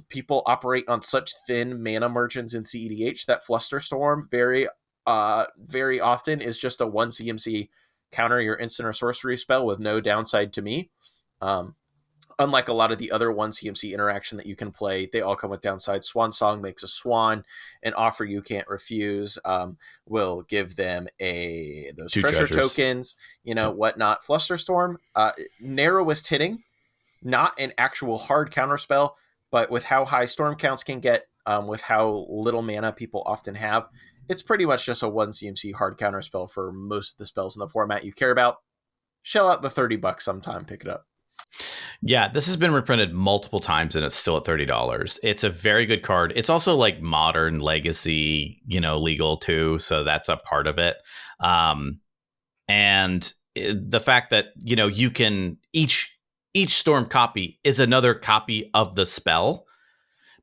People operate on such thin mana margins in cEDH that Flusterstorm very often is just a 1 CMC counter your instant or sorcery spell with no downside to me. Unlike a lot of the other 1 CMC interaction that you can play, they all come with downside. Swan Song makes a swan, an offer you can't refuse, will give them those 2 treasure treasures. tokens, whatnot. Flusterstorm, narrowest hitting, not an actual hard counter spell, but with how high storm counts can get, with how little mana people often have, it's pretty much just a 1 CMC hard counter spell for most of the spells in the format you care about. Shell out the $30 sometime, pick it up. Yeah, this has been reprinted multiple times and it's still at $30. It's a very good card. It's also like modern legacy, legal too. So that's a part of it. And the fact that, you can each storm copy is another copy of the spell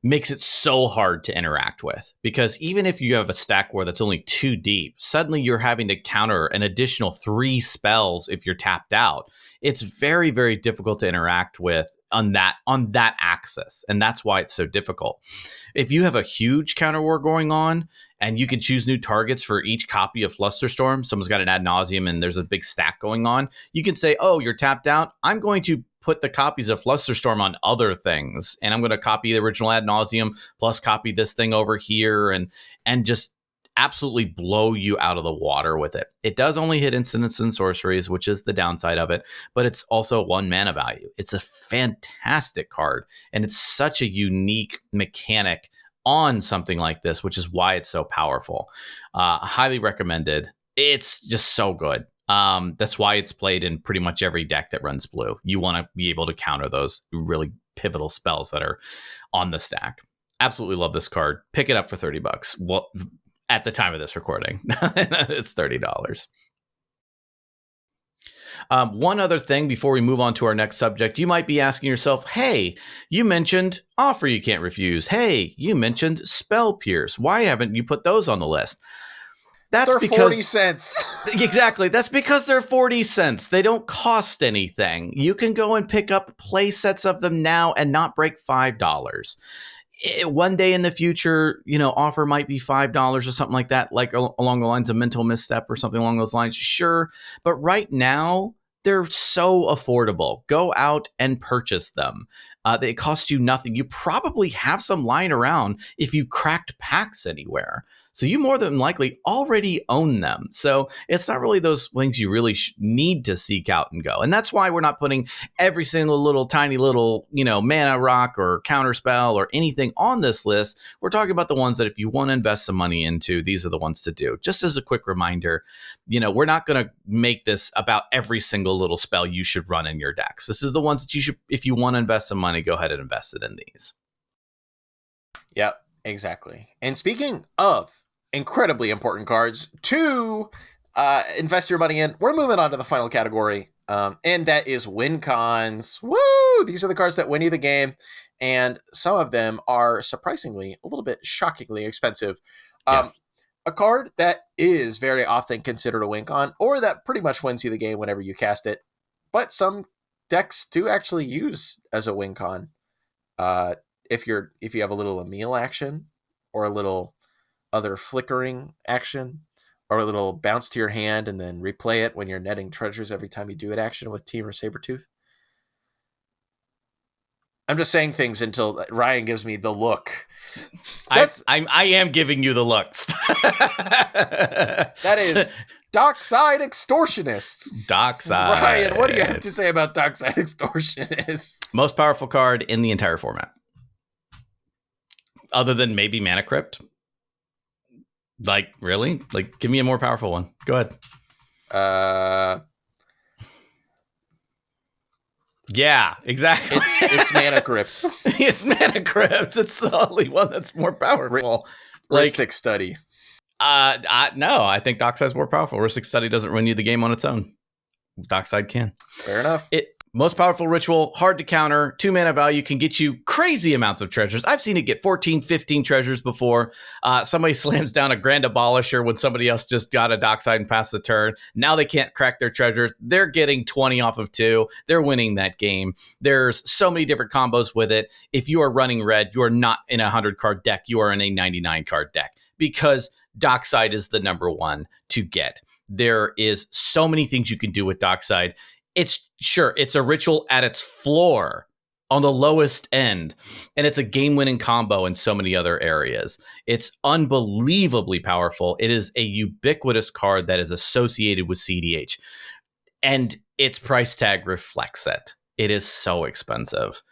makes it so hard to interact with, because even if you have a stack war that's only 2 deep, suddenly you're having to counter an additional 3 spells if you're tapped out. It's very, very difficult to interact with on that axis. And that's why it's so difficult. If you have a huge counter war going on and you can choose new targets for each copy of Flusterstorm, someone's got an ad nauseum and there's a big stack going on, you can say, oh, you're tapped out. I'm going to put the copies of Flusterstorm on other things, and I'm going to copy the original ad nauseum plus copy this thing over here and just absolutely blow you out of the water with it. It does only hit instants and sorceries, which is the downside of it, but it's also 1 mana value. It's a fantastic card, and it's such a unique mechanic on something like this, which is why it's so powerful. Highly recommended. It's just so good. That's why it's played in pretty much every deck that runs blue. You want to be able to counter those really pivotal spells that are on the stack. Absolutely love this card. Pick it up for $30. Well, at the time of this recording, it's $30. One other thing before we move on to our next subject, you might be asking yourself, hey, you mentioned offer you can't refuse. Hey, you mentioned Spell Pierce. Why haven't you put those on the list? They're because 40 cents. Exactly. That's because they're 40 cents. They don't cost anything. You can go and pick up play sets of them now and not break $5. One day in the future, offer might be $5 or something like that, like along the lines of Mental Misstep or something along those lines. Sure. But right now, they're so affordable. Go out and purchase them. They cost you nothing. You probably have some lying around if you cracked packs anywhere. So you more than likely already own them. So it's not really those things you really need to seek out and go. And that's why we're not putting every single little tiny little, mana rock or counterspell or anything on this list. We're talking about the ones that if you want to invest some money into, these are the ones to do. Just as a quick reminder, we're not going to make this about every single little spell you should run in your decks. This is the ones that you should, if you want to invest some money, go ahead and invest it in these. Yep, exactly. And speaking of incredibly important cards to invest your money in, we're moving on to the final category, and that is win cons. Woo! These are the cards that win you the game, and some of them are surprisingly a little bit shockingly expensive. Yeah. a card that is very often considered a win con, or that pretty much wins you the game whenever you cast it. But some decks do actually use as a win con. If you have a little Emil action, or a little other flickering action, or a little bounce to your hand and then replay it when you're netting treasures every time you do it action with Team or Sabretooth. I'm just saying things until Ryan gives me the look. I am giving you the looks. That is Dockside Extortionists. Dockside. Ryan, what do you have to say about Dockside Extortionists? Most powerful card in the entire format. Other than maybe Mana Crypt. Like, really? Like, give me a more powerful one. Go ahead. Yeah, exactly. It's Mana Crypt. It's Mana Crypt. It's the only one that's more powerful. Rhystic Study. No, I think Dockside's more powerful. Rhystic Study doesn't win you the game on its own. Dockside can. Fair enough. Most powerful ritual, hard to counter, 2 mana value, can get you crazy amounts of treasures. I've seen it get 14, 15 treasures before. Somebody slams down a Grand Abolisher when somebody else just got a Dockside and passed the turn. Now they can't crack their treasures. They're getting 20 off of 2. They're winning that game. There's so many different combos with it. If you are running red, you are not in a 100-card deck. You are in a 99-card deck because Dockside is the number one to get. There is so many things you can do with Dockside. It's a ritual at its floor on the lowest end, and it's a game-winning combo in so many other areas. It's unbelievably powerful. It is a ubiquitous card that is associated with cEDH, and its price tag reflects it. It is so expensive.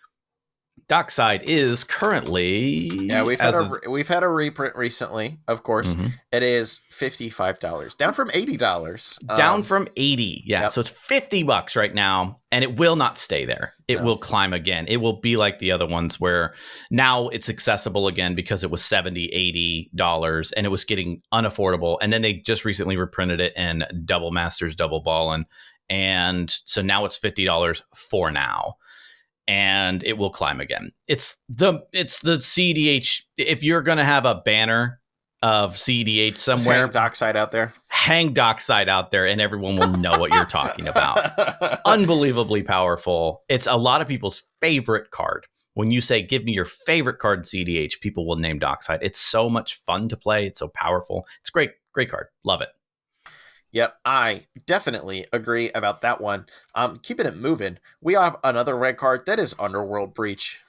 Dockside is currently we've had a reprint recently, of course. Mm-hmm. It is $55, down from $80. Down from $80, yeah. Yep. So it's $50 right now, and it will not stay there. It will climb again. It will be like the other ones where now it's accessible again because it was $70, $80, and it was getting unaffordable. And then they just recently reprinted it in Double Masters, Double Ballin', and so now it's $50 for now. And it will climb again. It's the cEDH. If you're going to have a banner of cEDH somewhere, hang Dockside out there. Hang Dockside out there, and everyone will know what you're talking about. Unbelievably powerful. It's a lot of people's favorite card. When you say, give me your favorite card in cEDH, people will name Dockside. It's so much fun to play. It's so powerful. It's great. Great card. Love it. Yep, I definitely agree about that one. Keeping it moving, we have another red card that is Underworld Breach.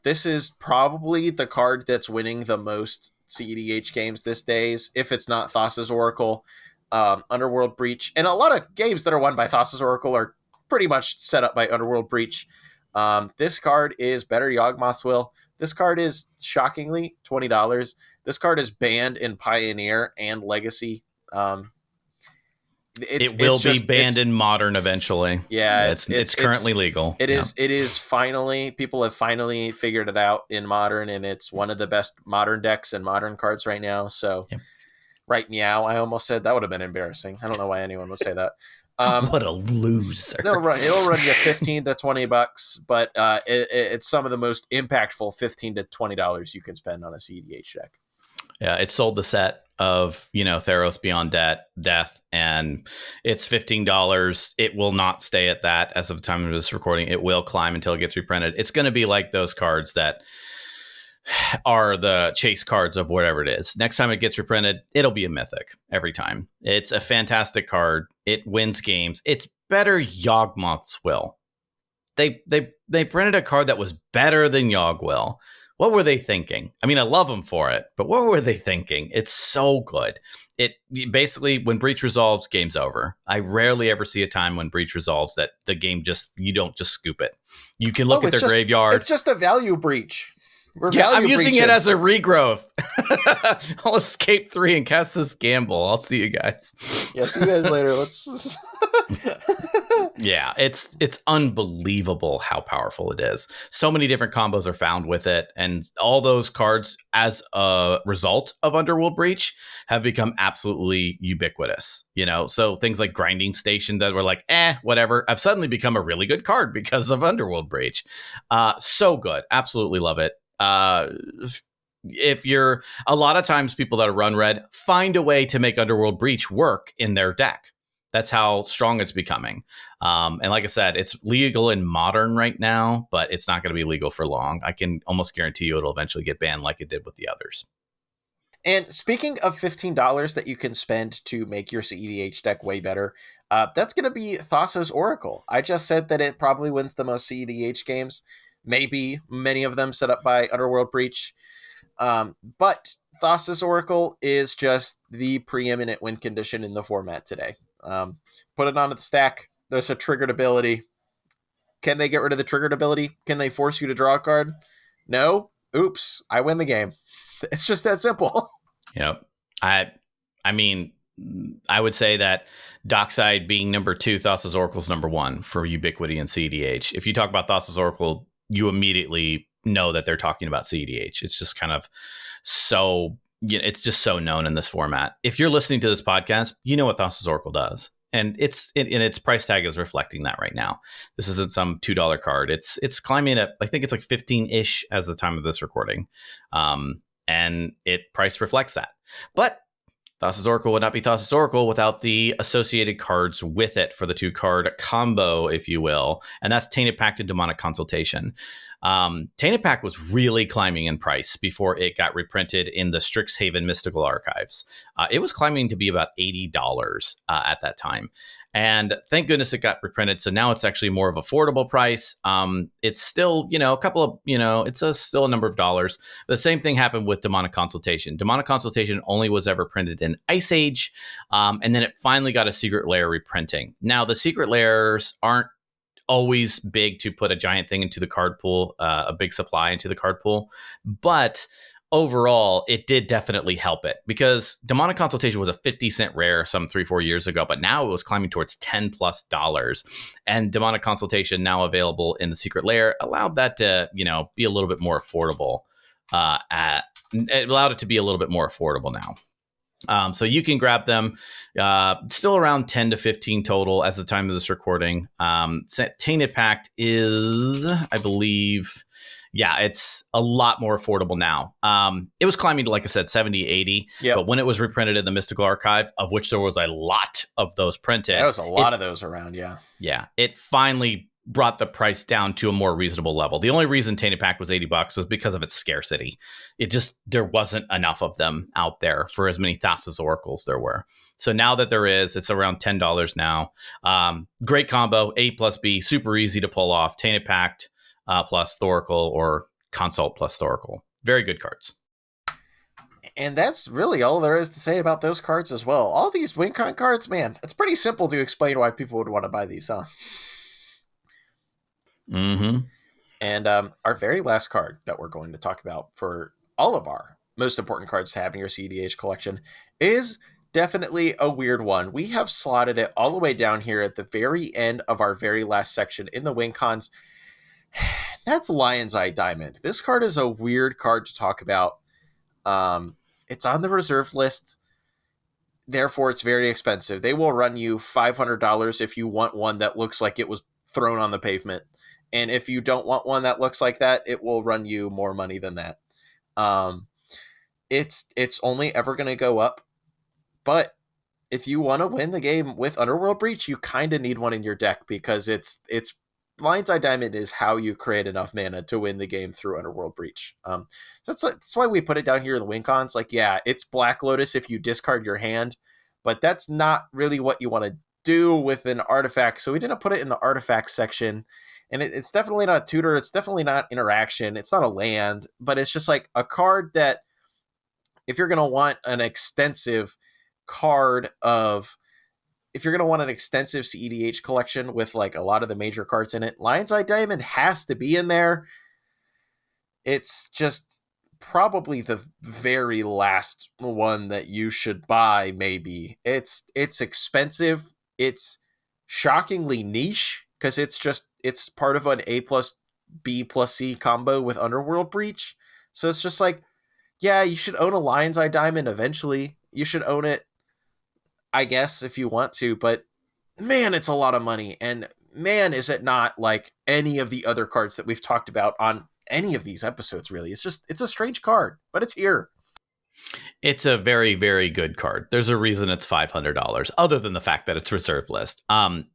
This is probably the card that's winning the most cEDH games these days, if it's not Thassa's Oracle. Underworld Breach, and a lot of games that are won by Thassa's Oracle are pretty much set up by Underworld Breach. This card is better Yawgmoth's Will. This card is shockingly $20. This card is banned in Pioneer and Legacy. It will be banned in Modern eventually. Yeah, it's currently legal. It is finally, people have finally figured it out in Modern, and it's one of the best Modern decks and Modern cards right now. So, Right meow. I almost said that would have been embarrassing. I don't know why anyone would say that. What a loser! It'll run you $15 to $20, but it's some of the most impactful $15 to $20 you can spend on a cEDH deck. Yeah, it sold the set of, Theros Beyond Death, and it's $15. It will not stay at that as of the time of this recording. It will climb until it gets reprinted. It's going to be like those cards that are the chase cards of whatever it is. Next time it gets reprinted, it'll be a mythic every time. It's a fantastic card. It wins games. It's better Yawgmoth's Will. They printed a card that was better than Yawgwill. What were they thinking? I mean, I love them for it, but what were they thinking? It's so good. It basically, when Breach resolves, game's over. I rarely ever see a time when Breach resolves that the game you don't just scoop it. You can look at their graveyard. It's just a value breach. I'm using it as a regrowth. I'll escape 3 and cast this gamble. I'll see you guys. Yeah, see you guys later. Let's. Yeah, it's unbelievable how powerful it is. So many different combos are found with it, and all those cards, as a result of Underworld Breach, have become absolutely ubiquitous. So things like Grinding Station that were like, whatever, have suddenly become a really good card because of Underworld Breach. So good, absolutely love it. if you're a lot of times people that run red find a way to make Underworld Breach work in their deck. That's how strong it's becoming. And like I said, it's legal in modern right now, but it's not going to be legal for long. I can almost guarantee you it'll eventually get banned like it did with the others. And speaking of $15 that you can spend to make your cEDH deck way better, that's going to be Thassa's Oracle. I just said that it probably wins the most cEDH games, maybe many of them set up by Underworld Breach. But Thassa's Oracle is just the preeminent win condition in the format today. Put it onto the stack. There's a triggered ability. Can they get rid of the triggered ability? Can they force you to draw a card? No. Oops. I win the game. It's just that simple. Yep. I mean, I would say that Dockside being number 2, Thassa's Oracle is number 1 for ubiquity and cEDH. If you talk about Thassa's Oracle, you immediately know that they're talking about cEDH. It's just kind of so, it's just so known in this format. If you're listening to this podcast, you know what Thassa's Oracle does. And its price tag is reflecting that right now. This isn't some $2 card. It's climbing at, I think it's like 15-ish as the time of this recording. And it price reflects that. But Thassa's Oracle would not be Thassa's Oracle without the associated cards with it for the 2-card combo, if you will. And that's Tainted Pact and Demonic Consultation. Tainted Pact was really climbing in price before it got reprinted in the Strixhaven Mystical Archives. It was climbing to be about $80 at that time. And thank goodness it got reprinted. So now it's actually more of affordable price. It's still, a couple of, it's still a number of dollars. The same thing happened with Demonic Consultation. Demonic Consultation only was ever printed in Ice Age. And then it finally got a Secret Lair reprinting. Now, the Secret Lairs aren't always big to put a giant thing into the card pool, a big supply into the card pool. But overall, it did definitely help it because Demonic Consultation was a 50-cent rare some 3-4 years ago, but now it was climbing towards $10+. And Demonic Consultation, now available in the Secret Lair, allowed that to, be a little bit more affordable. It allowed it to be a little bit more affordable now. So you can grab them, still around 10 to 15 total as the time of this recording. Tainted Pact is, I believe, it's a lot more affordable now. It was climbing to, like I said, 70, 80. Yep. But when it was reprinted in the Mystical Archive, of which there was a lot of those printed. There was a lot of those around, yeah. Yeah, it finally brought the price down to a more reasonable level. The only reason Tainted Pact was $80 was because of its scarcity. There wasn't enough of them out there for as many Thassa's Oracles there were. So now that there is, it's around $10 now. Great combo, A plus B, super easy to pull off. Tainted Pact plus Thoracle or Consult plus Thoracle. Very good cards. And that's really all there is to say about those cards as well. All these WinCon cards, man, it's pretty simple to explain why people would want to buy these, huh? Mm-hmm. And our very last card that we're going to talk about for all of our most important cards to have in your cEDH collection is definitely a weird one. We have slotted it all the way down here at the very end of our very last section in the WinCons. That's Lion's Eye Diamond. This card is a weird card to talk about. It's on the reserve list. Therefore, it's very expensive. They will run you $500 if you want one that looks like it was thrown on the pavement. And if you don't want one that looks like that, it will run you more money than that. It's only ever going to go up. But if you want to win the game with Underworld Breach, you kind of need one in your deck because it's Lion's Eye Diamond is how you create enough mana to win the game through Underworld Breach. So that's why we put it down here in the WinCons. Like, yeah, it's Black Lotus if you discard your hand, but that's not really what you want to do with an artifact. So we didn't put it in the artifact section. And it's definitely not tutor. It's definitely not interaction. It's not a land, but it's just like a card that if you're going to want an extensive cEDH collection with like a lot of the major cards in it, Lion's Eye Diamond has to be in there. It's just probably the very last one that you should buy, maybe. It's expensive. It's shockingly niche because it's part of an A plus B plus C combo with Underworld Breach. So it's just like, yeah, you should own a Lion's Eye Diamond eventually. You should own it, I guess, if you want to, but man, it's a lot of money. And man, is it not like any of the other cards that we've talked about on any of these episodes, really. It's a strange card, but it's here. It's a very, very good card. There's a reason it's $500, other than the fact that it's reserve list.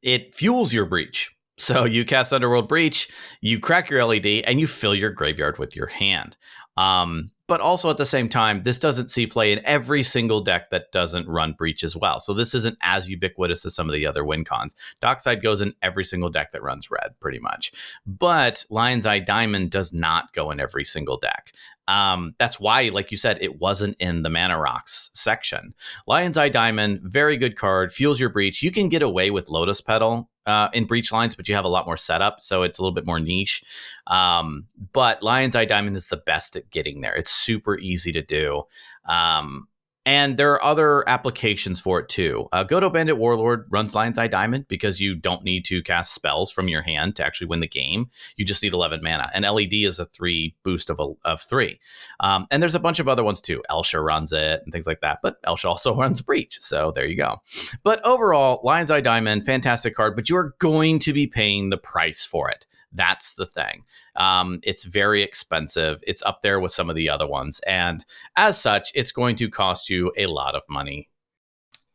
It fuels your breach. So you cast Underworld Breach, you crack your LED, and you fill your graveyard with your hand. But also at the same time, this doesn't see play in every single deck that doesn't run Breach as well. So this isn't as ubiquitous as some of the other win cons. Dockside goes in every single deck that runs red, pretty much. But Lion's Eye Diamond does not go in every single deck. That's why, like you said, it wasn't in the Mana Rocks section. Lion's Eye Diamond, very good card, fuels your Breach. You can get away with Lotus Petal in Breach lines, but you have a lot more setup, so it's a little bit more niche. But Lion's Eye Diamond is the best at getting there. It's super easy to do. And there are other applications for it too. Godo Bandit Warlord runs Lion's Eye Diamond because you don't need to cast spells from your hand to actually win the game. You just need 11 mana. And LED is a 3 boost of 3. And there's a bunch of other ones too. Elsha runs it and things like that. But Elsha also runs Breach. So there you go. But overall, Lion's Eye Diamond, fantastic card. But you are going to be paying the price for it. That's the thing. It's very expensive. It's up there with some of the other ones. And as such, it's going to cost you a lot of money.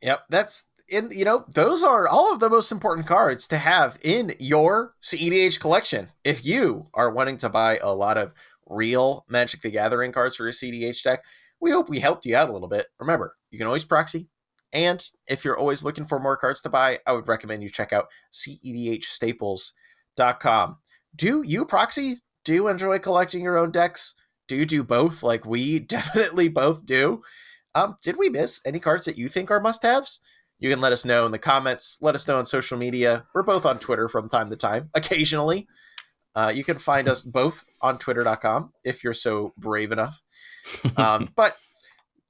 Yep. Those are all of the most important cards to have in your cEDH collection. If you are wanting to buy a lot of real Magic the Gathering cards for your cEDH deck, we hope we helped you out a little bit. Remember, you can always proxy. And if you're always looking for more cards to buy, I would recommend you check out cEDHstaples.com. Do you proxy? Do you enjoy collecting your own decks? Do you do both like we definitely both do? Did we miss any cards that you think are must-haves? You can let us know in the comments. Let us know on social media. We're both on Twitter from time to time, occasionally. You can find us both on twitter.com if you're so brave enough. But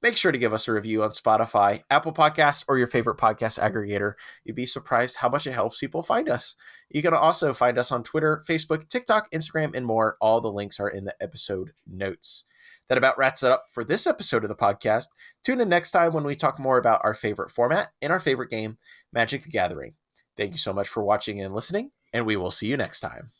make sure to give us a review on Spotify, Apple Podcasts, or your favorite podcast aggregator. You'd be surprised how much it helps people find us. You can also find us on Twitter, Facebook, TikTok, Instagram, and more. All the links are in the episode notes. That about wraps it up for this episode of the podcast. Tune in next time when we talk more about our favorite format and our favorite game, Magic the Gathering. Thank you so much for watching and listening, and we will see you next time.